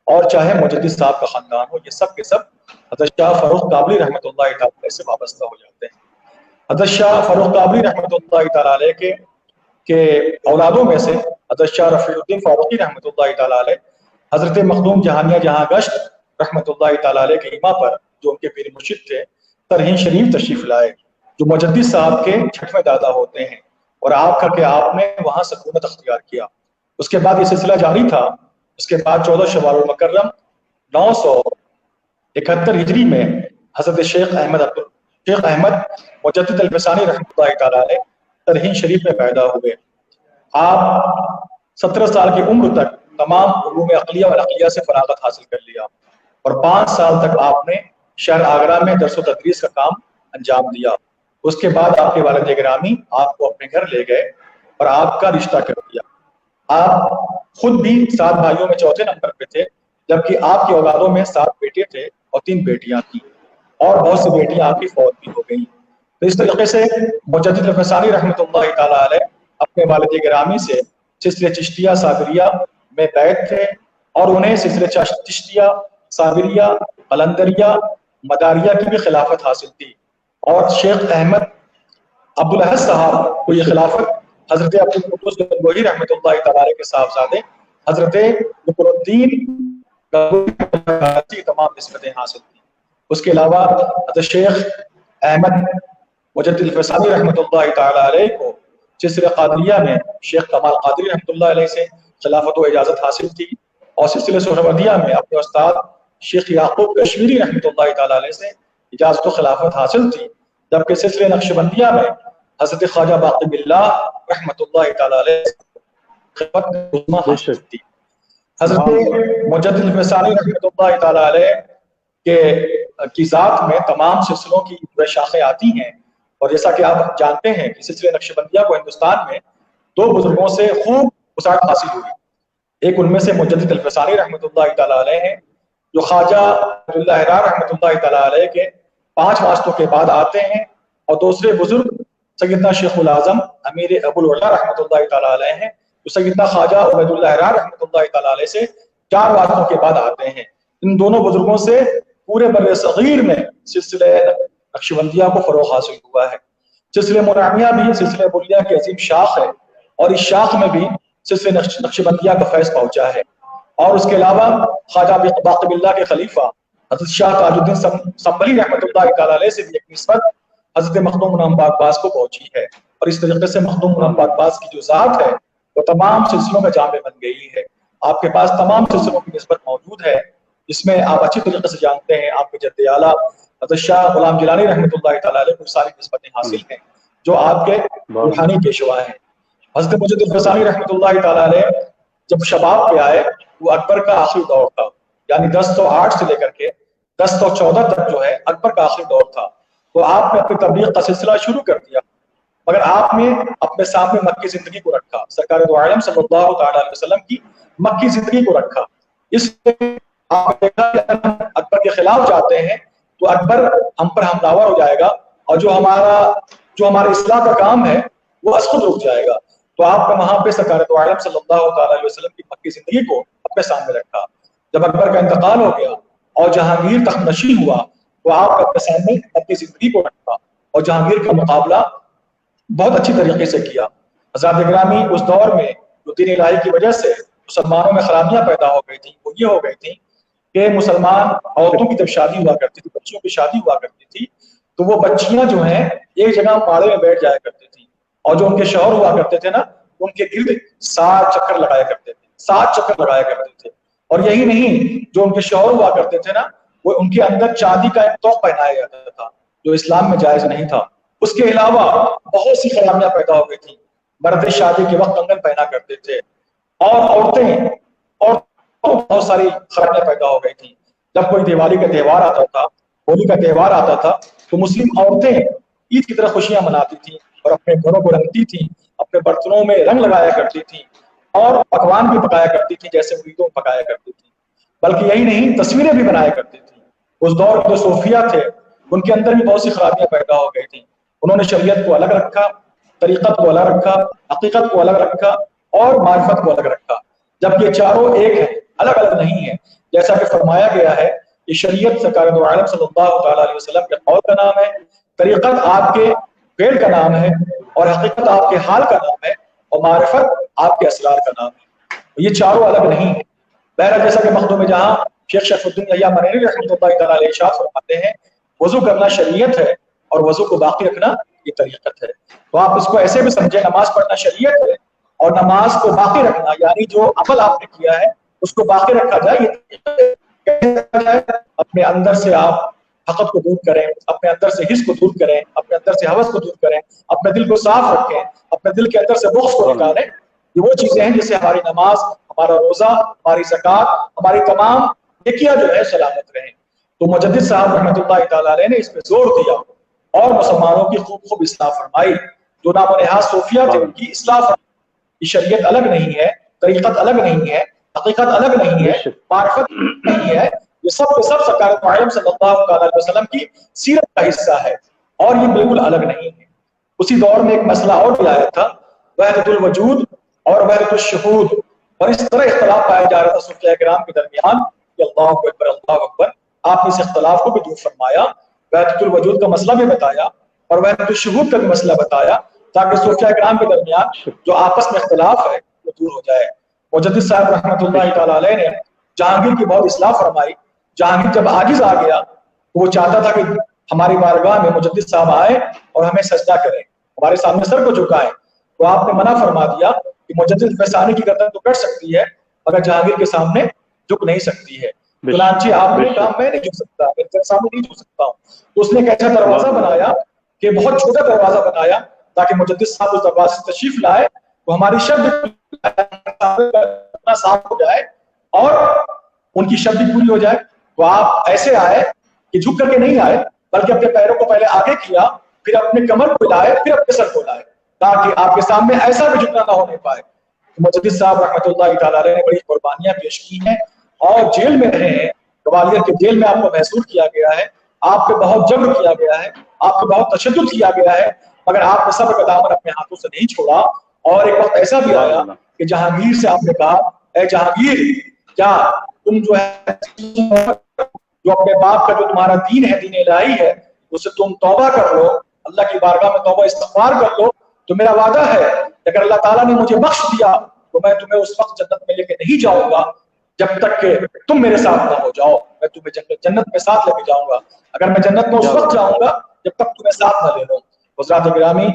اور چاہے مجدد صاحب کا خاندان ہو، یہ سب کے سب حضرت شاہ فاروق کابلی رحمۃ اللہ تعالیٰ علیہ سے وابستہ ہو جاتے ہیں۔ حضرت شاہ فاروق کابلی رحمۃ اللہ تعالیٰ علیہ کے اولادوں میں سے حضرت شاہ رفیع الدین فاروقی رحمۃ اللہ تعالیٰ علیہ حضرت مخدوم جہانیہ جہاں گشت رحمۃ اللہ تعالیٰ علیہ کے امام پر جو ان کے پیر مرشد تھے ترہین شریف تشریف لائے، جو مجدد صاحب کے 6ویں دادا ہوتے ہیں، اور آپ نے وہاں سکونت اختیار کیا۔ اس کے بعد یہ سلسلہ جاری تھا۔ اس کے بعد 14 شوال المکرم 971 ہجری میں حضرت شیخ احمد مجدد الفسانی رحمۃ اللہ تعالیٰ علیہ ترہین شریف میں پیدا ہوئے۔ آپ 17 سال کی عمر تک تمام علوم عقلیہ و نقلیہ سے فراغت حاصل کر لیا، اور 5 سال تک آپ نے شہر آگرہ میں درس و تدریس کا کام انجام دیا۔ اس کے بعد آپ کے والد گرامی آپ کو اپنے گھر لے گئے اور آپ کا رشتہ کر دیا۔ آپ خود بھی 7 بھائیوں میں 4تھے نمبر پہ تھے، جبکہ آپ کے اولادوں میں 7 بیٹے تھے اور 3 بیٹیاں تھیں، اور بہت سی بیٹیاں آپ کی فوت بھی ہو گئیں۔ تو اس طریقے سے مجدد الفسانی رحمۃ اللہ تعالیٰ علیہ اپنے والد گرامی سے سلسلہ چشتیہ صابریہ میں بیعت تھے، اور انہیں سلسلہ چشتیہ صابریہ قلندریہ مداریہ کی بھی خلافت حاصل تھی، اور شیخ احمد عبدالاحد صاحب کو یہ خلافت حضرت عبدالقدوس گنگوہی رحمۃ اللہ تعالیٰ علیہ کے صاحبزادے حضرت نصر الدین تمام نسبتیں حاصل تھیں۔ اس کے علاوہ حضرت شیخ احمد مجدد الفسانی رحمۃ اللہ تعالیٰ علیہ کو سلسلہ قادریہ میں شیخ کمال قادری رحمۃ اللہ علیہ سے خلافت و اجازت حاصل تھی، اور سلسلہ سہروردیہ میں اپنے استاد شیخ یعقوب کشمیری رحمۃ اللہ تعالیٰ علیہ سے اجازت و خلافت حاصل تھی، جبکہ سلسلہ نقشبندیہ میں حضرت خواجہ باقی باللہ رحمۃ اللہ تعالیٰ علیہ حاصل تھی۔ حضرت مجدد الفسانی رحمۃ اللہ تعالیٰ علیہ کی ذات میں تمام سلسلوں کی شاخیں آتی ہیں، اور جیسا کہ آپ جانتے ہیں کہ سلسلہ نقشبندیہ کو ہندوستان میں 2 بزرگوں سے خوب وسعت حاصل ہوئی۔ ایک ان میں سے مجدد الفسانی رحمۃ اللہ تعالیٰ علیہ ہیں، جو خواجہ عبداللہ احرار رحمۃ اللہ تعالیٰ علیہ کے 5 واسطوں کے بعد آتے ہیں، اور دوسرے بزرگ سیدنا شیخ العظم امیر ابو العلا رحمۃ اللہ تعالیٰ علیہ ہیں، جو سیدنا خواجہ عبید اللہ احرار رحمۃ اللہ تعالیٰ علیہ سے 4 واسطوں کے بعد آتے ہیں۔ ان دونوں بزرگوں سے پورے بر صغیر میں سلسلہ نقشبندیہ کو فروغ حاصل ہوا ہے۔ सिलसिले मुरामिया भी सिलसिले बुलिया की अजीम शाख है और इस शाख में भी सिलसिले नक्शबंदिया का फैज़ पहुंचा है। और उसके अलावा ख्वाजा बाक़िबिल्लाह के खलीफा हज़रत शाह ताजुद्दीन संभली रहमतुल्लाह तआला अलैह से भी एक निस्बत हज़रत मखदूम गुलाम बाकबाज को पहुंची है। और इस तरीके से मखदूम गुलाम बाकबाज की जो ज़ात है वो तमाम सिलसिलों का जामे बन गई है। आपके पास तमाम सिलसिलों की निस्बत मौजूद है, जिसमें आप अच्छी तरीके से जानते हैं आपके जद्दे आला हज़रत शाह गुलाम जिलानी रहमतुल्लाह तआला अलैह को सारी निस्बतें हासिल हैं जो आपके रूहानी पेशवा हैं। हज़रत मुजद्दिद ग़ज़ाली रहमतुल्लाह तआला अलैह जब शबाब पे आए वो अकबर का आखिरी दौर था, यानी 1008 से लेकर के 1014 तक जो है अकबर का आखिरी दौर था। तो आपने अपनी तबलीग का सिलसिला शुरू कर दिया, मगर आपने अपने सामने मक्की जिंदगी को रखा, सरकार दो आलम सल्लल्लाहु अलैहि वसल्लम की मक्की जिंदगी को रखा। इसलिए आप देखा कि अकबर के खिलाफ जाते हैं तो अकबर हम पर हमलावर हो जाएगा और जो हमारा इस्लाह का काम है वो खुद रुक जाएगा। तो आपने वहां पे सरकार दो आलम सल्लल्लाहु अलैहि वसल्लम की मक्की जिंदगी को अपने सामने रखा। जब अकबर का इंतकाल हो गया और जहांगीर तख्त नशीं हुआ तो आप अपने सामने मक्की जिंदगी को रखा और जहांगीर का मुकाबला बहुत अच्छी तरीके से किया। हज़रात गिरामी उस दौर में जो दीन इलाही की वजह से मुसलमानों में खराबियां पैदा हो गई थी वो ये हो गई थी कि मुसलमान औरतों की जब शादी हुआ करती थी, बच्चियों की शादी हुआ करती थी, तो वो बच्चियां जो हैं एक जगह पाड़े में बैठ जाया करती थी और जो उनके शौहर हुआ करते थे ना उनके गिर्द 7 चक्कर लगाया करते थे, 7 चक्कर लगाया करते थे। और यही नहीं, जो उनके शौहर हुआ करते थे ना वो उनके अंदर चांदी का एक तोप पहनाया जाता था जो इस्लाम में जायज नहीं था। उसके अलावा बहुत सी खराबियां पैदा हो गई थी। मर्द शादी के वक्त कंगन पहना करते थे और औरतें बहुत सारी खराबियां पैदा हो गई थी। जब कोई दिवाली का त्यौहार आता था, होली का त्यौहार आता था, तो मुस्लिम औरतें ईद की तरह खुशियां मनाती थी और अपने घरों को रंगती थी, अपने बर्तनों में रंग लगाया करती थी और पकवान भी पकाया करती थी जैसे ईदों में पकाया करती थी। बल्कि यही नहीं, तस्वीरें भी बनाया करती थी। उस दौर के जो सूफिया थे उनके अंदर भी बहुत सी खराबियां पैदा हो गई थी। उन्होंने शरीयत को अलग रखा, तरीक़त को अलग रखा, हकीकत को अलग रखा और मारिफत को अलग रखा, जबकि ये चारों एक है, अलग अलग नहीं है। जैसा कि फरमाया गया है कि शरीयत सरकार दो आलम सल्लल्लाहु अलैहि वसल्लम के कौल का नाम है, तरीक़त आपके फेल का नाम है और हकीकत आपके हाल का नाम है और मारिफत आपके असरार का नाम है। ये चारों अलग नहीं है। बहरहाल जैसा कि मखदूम जहां शेख शरफुद्दीन यहिया मरहरी रहमतुल्लाह तआला अलैह इरशाद फरमाते हैं, वजू करना शरीयत है और वजू को बाकी रखना ये तरीक़त है। तो आप इसको ऐसे भी समझे, नमाज पढ़ना शरीयत है और नमाज को बाकी रखना यानी जो अमल आपने किया है उसको बाकी रखा जाए। अपने अंदर से आप हक़त को दूर करें, अपने अंदर से हिस्स को दूर करें, अपने अंदर से हवस को दूर करें, अपने दिल को साफ रखें, अपने दिल के अंदर से बुग़्ज़ को निकालें। ये वो चीजें हैं जिससे हमारी नमाज, हमारा रोजा, हमारी ज़कात, हमारी तमाम नेकियां जो है सलामत रहें। तो मुजद्दिद साहब रहमतुल्लाह तआला अलैह ने इस पे जोर दिया और मुसलमानों की खूब इस्लाह फरमाई। जो नामो-नेहाद सूफिया थे उनकी इस्लाह फरमाई। शरीयत अलग नहीं है, तरीक़त अलग नहीं है, हकीकत अलग नहीं है, मारिफत नहीं है, ये सब के सब सरकार दो आलम सल्लल्लाहु अलैहि वसल्लम की सीरत का हिस्सा है और ये बिल्कुल अलग नहीं है। उसी दौर में एक मसला और भी आया था, वहदतुल वजूद और वहदतुल शुहूद, और इस तरह इख्तिलाफ पाया जा रहा था सूफिया किराम के दरमियान कि अल्लाहु अकबर अल्लाहु अकबर। आपने इस इख्तिलाफ को भी दूर फरमाया, वहदतुल वजूद का मसला भी बताया और वहदतुल शुहूद का भी मसला बताया ताकि सूफिया किराम के दरमियान जो आपस में इख्तिलाफ है वो दूर हो जाए। मुजद्दिद साहब रहमतुल्लाह तआला अलैह ने जहांगीर की बहुत इस्लाह फरमाई। जहांगीर जब आजिज आ गया तो वो चाहता था कि हमारी बारगाह में मुजद्दिद साहब आए और हमें सजदा करें, हमारे सामने सर को झुकाएं। तो आपने मना फरमा दिया कि मुजद्दिद फैसानी की गर्दन तो कट सकती है मगर जहांगीर के सामने झुक नहीं सकती है। चुनांचे आपने कहा मैं नहीं झुक सकता, मेरे सामने नहीं झुक सकता हूँ। तो उसने एक ऐसा दरवाजा बनाया कि बहुत छोटा दरवाजा बनाया ताकि मुजद्दिद साहब उस दरवाजे से तशरीफ लाए तो हमारी शब्द साफ हो जाए और उनकी शब्द पूरी हो जाए। तो आप ऐसे आए कि झुक करके नहीं आए बल्कि अपने पैरों को पहले आगे किया, फिर अपने कमर को लाए, फिर अपने सर को लाए ताकि आपके सामने ऐसा भी झुकना ना होने पाए। तो मुजद्दिद साहब रहमतुल्लाह तआला अलैह ने बड़ी कुर्बानियां पेश की हैं और जेल में रहे हैं। ग्वालियर के जेल में आपको महसूस किया गया है, आप पे बहुत जबर किया गया है, आप पे बहुत तशद्दुद किया गया है, मगर आपने सब्र का दामन अपने हाथों से नहीं छोड़ा। और एक वक्त ऐसा भी आया कि जहांगीर से आपने कहा, ऐ जहांगीर क्या तुम जो है जो अपने बाप का जो तुम्हारा दीन है, दीन इलाही है, उससे तुम तौबा कर लो, اللہ کی بارگاہ میں توبہ استغفار کر لو، تو میرا وعدہ ہے کہ اگر اللہ تعالیٰ نے مجھے بخش دیا تو میں تمہیں اس وقت جنت میں لے کے نہیں جاؤں گا جب تک کہ تم میرے ساتھ نہ ہو جاؤ، میں تمہیں جنت میں ساتھ لے کے جاؤں گا، اگر میں جنت میں اس وقت جاؤں گا جب تک تمہیں ساتھ نہ لے لوں۔ حضرات گرامی،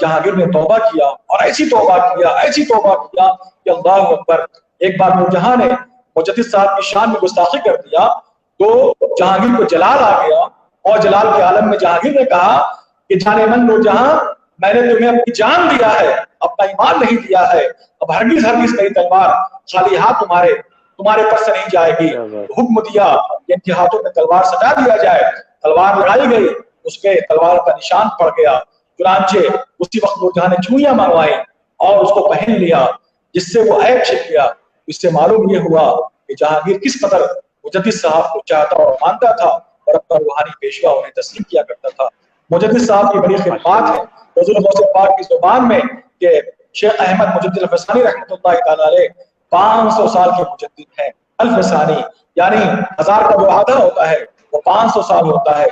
جہانگیر نے توبہ کیا اور ایسی توبہ کیا کہ اللہ اکبر، ایک بار نور جہاں نے مجدد صاحب کی شان میں گستاخی کر دیا تو جہانگیر کو جلال آ گیا، اور جلال کے عالم میں جہانگیر نے کہا کہ جانے من نور جہاں، میں نے تمہیں اپنی جان دیا ہے، اپنا ایمان نہیں دیا ہے، اب ہرگز میری تلوار خالی ہاتھ تمہارے پر سے نہیں جائے گی۔ حکم دیا کہ ان کے ہاتھوں میں تلوار سجا دیا جائے، تلوار لڑائی گئی، اس کے تلوار کا نشان پڑ گیا، چنانچہ اسی وقت نور جہاں نے چوڑیاں منگوائی اور اس کو پہن لیا، جس سے وہ عیب چھپ گیا۔ اس سے معلوم یہ ہوا کہ جہانگیر کس قدر مجدد صاحب کو چاہتا اور مانتا تھا اور اپنا روحانی پیشوا انہیں تسلیم کیا کرتا تھا۔ مجدد صاحب کی بڑی خدمات ہے حضور غوث پاک کی زبان میں کہ شیخ احمد مجدد الفسانی رحمۃ اللہ تعالی علیہ 500 سال کے مجدد ہیں۔ الفسانی یعنی 1000 کا جو آدھا ہوتا ہے وہ 500 سال ہوتا ہے،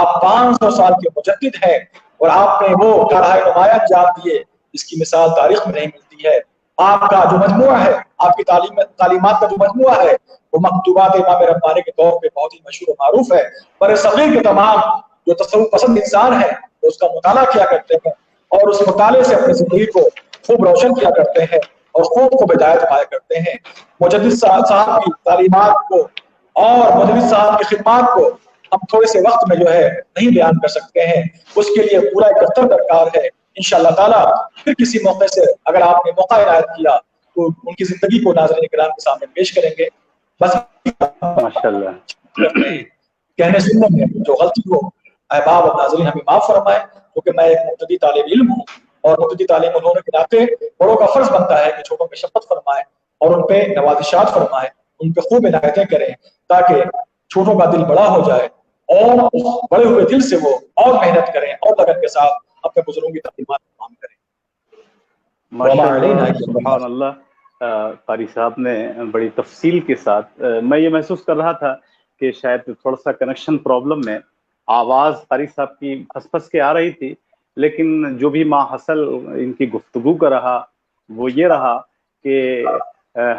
آپ 500 سال کے مجدد ہیں اور آپ نے وہ کارہائے نمایاں انجام دیے جس کی مثال تاریخ میں نہیں ملتی ہے۔ آپ کا جو مجموعہ ہے، آپ کی تعلیمات کا جو مجموعہ ہے وہ مکتوبات امام ربانی کے طور پہ بہت ہی مشہور و معروف ہے۔ بر صغیر کے تمام جو تصوف پسند انسان ہیں وہ اس کا مطالعہ کیا کرتے ہیں اور اس مطالعے سے اپنی زندگی کو خوب روشن کیا کرتے ہیں اور خوب ہدایت پایا کرتے ہیں۔ مجدد صاحب کی تعلیمات کو اور مجدد صاحب کی خدمات کو ہم تھوڑے سے وقت میں جو ہے نہیں بیان کر سکتے ہیں، اس کے لیے پورا اکہتر درکار ہے۔ انشاءاللہ تعالیٰ پھر کسی موقع سے اگر آپ نے موقع عنایت کیا تو ان کی زندگی کو ناظرین کرام کے سامنے پیش کریں گے۔ بس ماشاءاللہ کہنے سننے میں جو غلطی ہو احباب اور ناظرین ہمیں معاف فرمائے، کیونکہ میں ایک مبتدی طالب علم ہوں اور مبتدی تعلیم ہونے کے ناطے بڑوں کا فرض بنتا ہے کہ چھوٹوں پہ شفقت فرمائے اور ان پہ نوازشات فرمائے، ان پہ خوب عنایتیں کریں تاکہ چھوٹوں کا دل بڑا ہو جائے اور اس بڑے ہوئے دل سے وہ اور محنت کریں اور لگن کے ساتھ اپنے بزرگوں کی تعلیمات کو عام کریں۔ ماشاءاللہ سبحان اللہ، قاری صاحب نے بڑی تفصیل کے ساتھ، میں یہ محسوس کر رہا تھا کہ شاید تھوڑا سا کنیکشن پرابلم میں آواز قاری صاحب کی پھنس پھنس کے آ رہی تھی، لیکن جو بھی ماحصل ان کی گفتگو کا رہا وہ یہ رہا کہ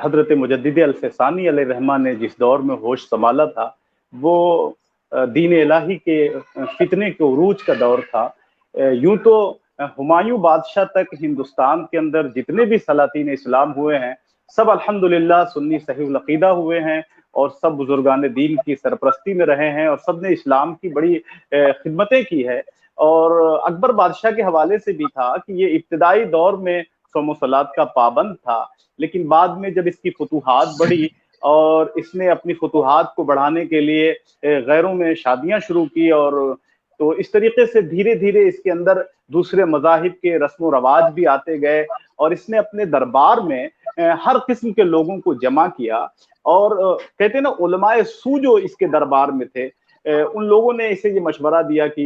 حضرت مجدد الفسانی علیہ الرحمہ نے جس دور میں ہوش سنبھالا تھا وہ دین الہی کے فتنے کے عروج کا دور تھا۔ یوں تو ہمایوں بادشاہ تک ہندوستان کے اندر جتنے بھی سلاطین اسلام ہوئے ہیں سب الحمدللہ سنی صحیح العقیدہ ہوئے ہیں اور سب بزرگان دین کی سرپرستی میں رہے ہیں اور سب نے اسلام کی بڑی خدمتیں کی ہے۔ اور اکبر بادشاہ کے حوالے سے بھی تھا کہ یہ ابتدائی دور میں صوم و صلات کا پابند تھا، لیکن بعد میں جب اس کی فتوحات بڑھی اور اس نے اپنی فتوحات کو بڑھانے کے لیے غیروں میں شادیاں شروع کی، اور تو اس طریقے سے دھیرے دھیرے اس کے اندر دوسرے مذاہب کے رسم و رواج بھی آتے گئے اور اس نے اپنے دربار میں ہر قسم کے لوگوں کو جمع کیا۔ اور کہتے ہیں نا علماء سو جو اس کے دربار میں تھے ان لوگوں نے اسے یہ مشورہ دیا کہ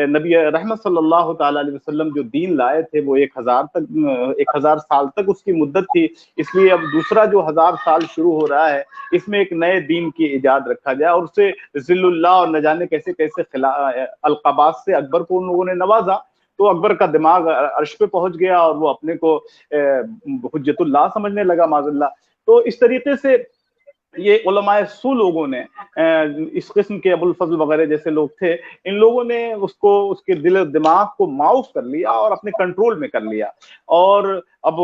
نبی رحمت صلی اللہ تعالی علیہ وسلم جو دین لائے تھے وہ 1000 سال تک اس کی مدت تھی، اس لیے اب دوسرا جو 1000 سال شروع ہو رہا ہے اس میں ایک نئے دین کی ایجاد رکھا جائے، اور اسے ذل اللہ اور نہ جانے کیسے کیسے القابات سے اکبر کو ان لوگوں نے نوازا، تو اکبر کا دماغ عرش پہ پہنچ گیا اور وہ اپنے کو حجت اللہ سمجھنے لگا معاذ اللہ۔ تو اس طریقے سے یہ علماء سو لوگوں نے اس قسم کے ابو الفضل وغیرہ جیسے لوگ تھے، ان لوگوں نے اس کے دل و دماغ کو معاف کر لیا اور اپنے کنٹرول میں کر لیا، اور اب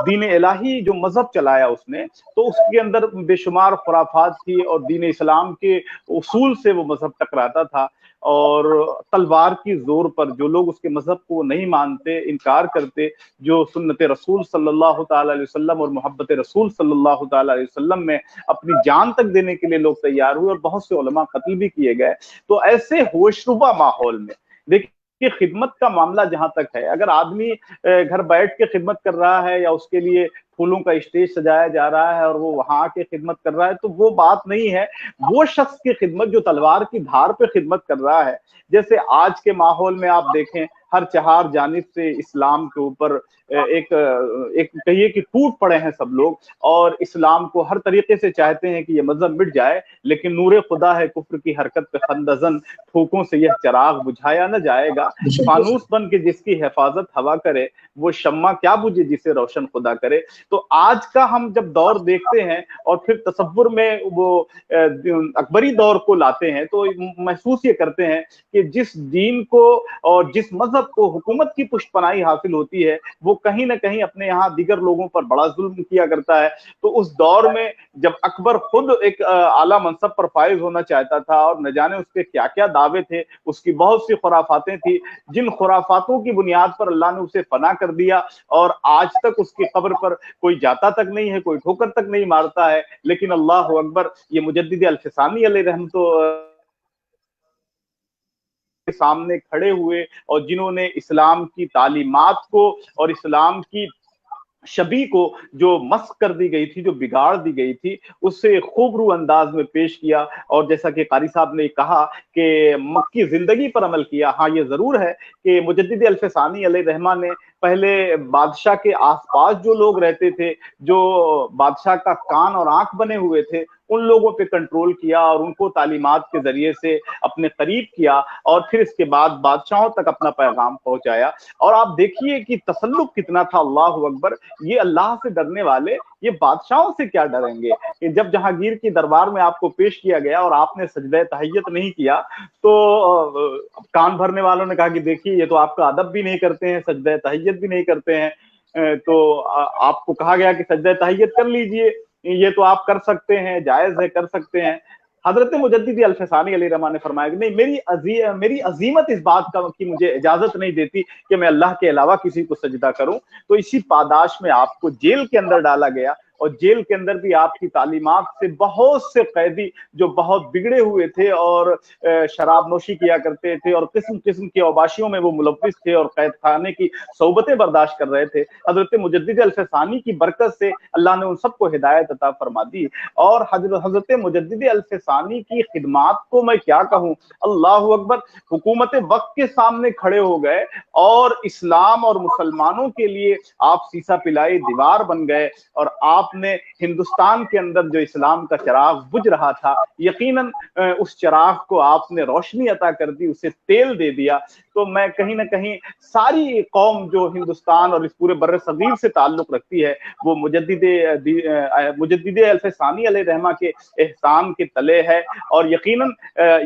دین الہی جو مذہب چلایا اس نے تو اس کے اندر بے شمار خرافات تھی اور دین اسلام کے اصول سے وہ مذہب ٹکراتا تھا، اور تلوار کی زور پر جو لوگ اس کے مذہب کو نہیں مانتے، انکار کرتے، جو سنت رسول صلی اللہ تعالی علیہ وسلم اور محبت رسول صلی اللہ تعالی علیہ وسلم میں اپنی جان تک دینے کے لیے لوگ تیار ہوئے اور بہت سے علماء قتل بھی کیے گئے۔ تو ایسے ہوشربا ماحول میں دیکھیے خدمت کا معاملہ جہاں تک ہے، اگر آدمی گھر بیٹھ کے خدمت کر رہا ہے یا اس کے لیے फूलों का स्टेज सजाया जा रहा है और वो वहां के खिदमत कर रहा है, तो वो बात नहीं है। वो शख्स की खिदमत जो तलवार की धार पे खिदमत कर रहा है, जैसे आज के माहौल में आप देखें हर चार जानिब से इस्लाम के ऊपर एक कहिए कि टूट पड़े हैं सब लोग, और इस्लाम को हर तरीके से चाहते हैं कि ये मजहब मिट जाए, लेकिन नूरे खुदा है कुफ्र की हरकत पे खंदजन, फूकों से यह चिराग बुझाया न जाएगा। फानूस बन के जिसकी हिफाजत हवा करे, वो शम्मा क्या बुझे जिसे रोशन खुदा करे। तो आज का हम जब दौर देखते हैं और फिर तसव्वुर में वो अकबरी दौर को लाते हैं, तो महसूस ये करते हैं कि जिस दीन को और जिस मजहब को हुकूमत की पुष्टपनाही हासिल होती है, वो कहीं ना कहीं अपने यहाँ दीगर लोगों पर बड़ा जुल्म किया करता है। तो उस दौर में जब अकबर खुद एक आला मनसब पर फायज होना चाहता था, और न जाने उसके क्या क्या दावे थे, उसकी बहुत सी खुराफातें थी, जिन खुराफातों की बुनियाद पर अल्लाह ने उसे फना कर दिया, और आज तक उसकी कब्र पर कोई जाता तक नहीं है, कोई ठोकर तक नहीं मारता है। लेकिन अल्लाह अकबर, ये मुजद्दिद अल-फिसानी अलैहि रहमतो के सामने खड़े हुए, और जिन्होंने इस्लाम की तालीमात को और इस्लाम की शबी को जो मस्क कर दी गई थी, जो बिगाड़ दी गई थी, उससे खूबरू अंदाज में पेश किया। और जैसा कि कारी साहब ने कहा कि मक्की जिंदगी पर अमल किया। हाँ, ये जरूर है कि मुजद्दिद अल-फिसानी अलैहि रहमा ने पहले बादशाह के आसपास जो लोग रहते थे, जो बादशाह का कान और आंख बने हुए थे, उन लोगों पे कंट्रोल किया और उनको तालीमात के जरिए से अपने करीब किया, और फिर इसके बाद बादशाहों तक अपना पैगाम पहुंचाया। और आप देखिए कि तसल्लुक कितना था, अल्लाह अकबर। ये अल्लाह से डरने वाले ये बादशाहों से क्या डरेंगे। कि जब जहांगीर की दरबार में आपको पेश किया गया और आपने सजदे तहय्यत नहीं किया, तो कान भरने वालों ने कहा कि देखिए ये तो आपका अदब भी नहीं करते हैं, सजदे तहय्यत भी नहीं करते हैं। तो आपको कहा गया कि सजदे तहय्यत कर लीजिए, ये तो आप कर सकते हैं, जायज है, कर सकते हैं। हजरत मुजद्दिद अल-फिसानी अलैहि रहमा ने फरमाया कि नहीं, मेरी अजीमत इस बात का कि मुझे इजाजत नहीं देती कि मैं अल्लाह के अलावा किसी को सजदा करूं। तो इसी पादाश में आपको जेल के अंदर डाला गया, और जेल के अंदर भी आपकी तालीमात से बहुत से कैदी जो बहुत बिगड़े हुए थे और शराब नोशी किया करते थे और किस्म किस्म की औबाशियों में वो मुलव्विस थे और कैद खाने की सौबतें बर्दाश्त कर रहे थे, हजरत मुजद्दिद अल-फिसानी की बरकत से अल्लाह ने उन सबको हिदायत अता फरमा दी। और हजरत मुजद्दिद अल-फिसानी की खिदमात को मैं क्या कहूँ, अल्लाह अकबर। हुकूमत वक्त के सामने खड़े हो गए और इस्लाम और मुसलमानों के लिए आप सीसा पिलाई दीवार बन गए, और आपने हिंदुस्तान के अंदर जो इस्लाम का चिराग बुझ रहा था, यकीनन उस चिराग को आपने रोशनी अता कर दी, उसे तेल दे दिया। तो मैं कहीं ना कहीं सारी कौम जो हिंदुस्तान और इस पूरे बर्रे सगीर से ताल्लुक रखती है, वो मुजद्दिद अल-फिसानी अलैहि रहमा के एहसान के तले है। और यकीनन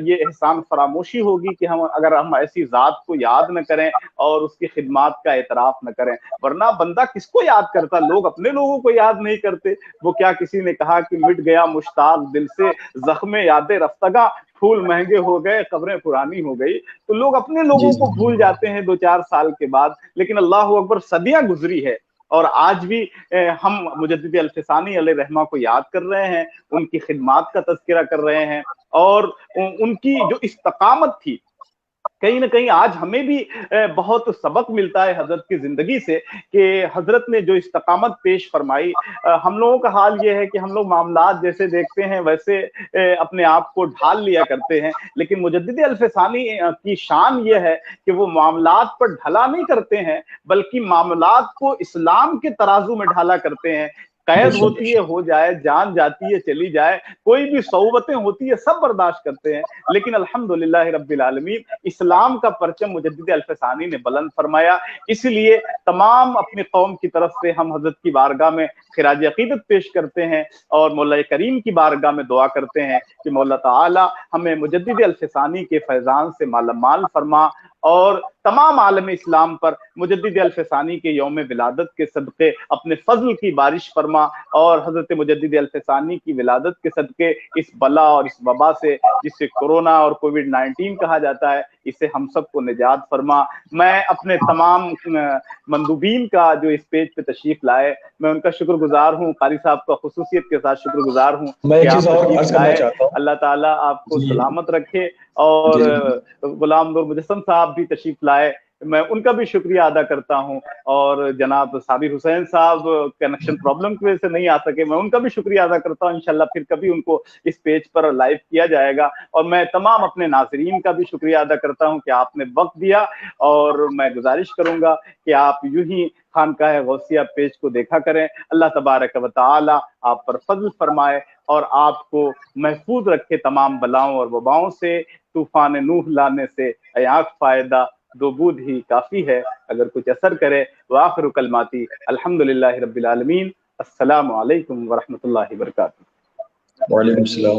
ये एहसान फरामोशी होगी कि अगर हम ऐसी जात को याद न करें और उसकी खिदमात का एतराफ न करें, वरना बंदा किसको याद करता, लोग अपने लोगों को याद नहीं करते। वो क्या किसी ने कहा कि मिट गया मुश्ताक दिल से जख्मे यादे रफ्तगा, फूल महंगे हो गए कब्रें पुरानी हो गई। तो लोग अपने लोगों को भूल जाते हैं 2-4 साल के बाद, लेकिन अल्लाह अकबर सदियां गुजरी है और आज भी हम मुजद्दिद अल-फिसानी अलैहि रहमा को याद कर रहे हैं, उनकी खिदमात का तज़किरा कर रहे हैं, और उनकी जो इस्तकामत थी, कहीं ना कहीं आज हमें भी बहुत सबक मिलता है हजरत की जिंदगी से, कि हजरत ने जो इस्तकामत पेश फरमाई। हम लोगों का हाल ये है कि हम लोग मामलात जैसे देखते हैं वैसे अपने आप को ढाल लिया करते हैं, लेकिन मुजद्दिद अल-फिसानी की शान ये है कि वो मामलात पर ढला नहीं करते हैं, बल्कि मामलात को इस्लाम के तराजू में ढाला करते हैं। कैद होती है हो जाए, जान जाती है चली जाए, कोई भी सौबतें होती है सब बर्दाश्त करते हैं, लेकिन अल्हम्दुलिल्लाह रब्बिल आलमीन इस्लाम का परचम मुजद्दिद अल-फिसानी ने बुलंद फरमाया। इसलिए तमाम अपनी कौम की तरफ से हम हजरत की बारगाह में खिराज अकीदत पेश करते हैं और मौला करीम की बारगाह में दुआ करते हैं कि मौला ताला हमें मुजद्दिद अल-फिसानी के फैजान से मालामाल फरमा, और तमाम आलम इस्लाम पर मुजद्दिद अल-फिसानी के यौम विलादत के सदके अपने फजल की बारिश फरमा, और हजरत मुजद्दिद अल-फिसानी की विलादत के सदके इस बला और इस वबा से जिसे कोरोना और कोविड-19 कहा जाता है, इससे हम सबको निजात फरमा। मैं अपने तमाम मंदूबीन का जो इस पेज पे तशरीफ लाए, मैं उनका शुक्रगुजार हूँ, कारी साहब का खुसूसियत के साथ शुक्रगुजार हूँ। मैं एक चीज और अर्ज करना चाहता हूँ, अल्लाह ताला आपको सलामत रखे, और गुलाम नूर मुजस्सम साहब भी तशरीफ लाए, मैं उनका भी शुक्रिया अदा करता हूं। और जनाब साबिर हुसैन साहब कनेक्शन प्रॉब्लम की वजह से नहीं आ सके, मैं उनका भी शुक्रिया अदा करता हूं। इंशाल्लाह फिर कभी उनको इस पेज पर लाइव किया जाएगा। और मैं तमाम अपने नाज़रीन का भी शुक्रिया अदा करता हूं कि आपने वक्त दिया, और मैं गुजारिश करूंगा कि आप यूं ही खानकाह गौसिया पेज को देखा करें। अल्लाह तबारक व तआला आप पर फजल फरमाए और आपको महफूज रखे तमाम बलाओं और वबाओं से। तूफान नूह लाने से अयाक फायदा दो बूंद ही काफी है, अगर कुछ असर करे। वाखिरु कलमाती अल्हम्दुलिल्लाहि रब्बिल आलमीन। अस्सलामु अलैकुम व रहमतुल्लाहि व बरकातुहू। वालेकुम सलाम।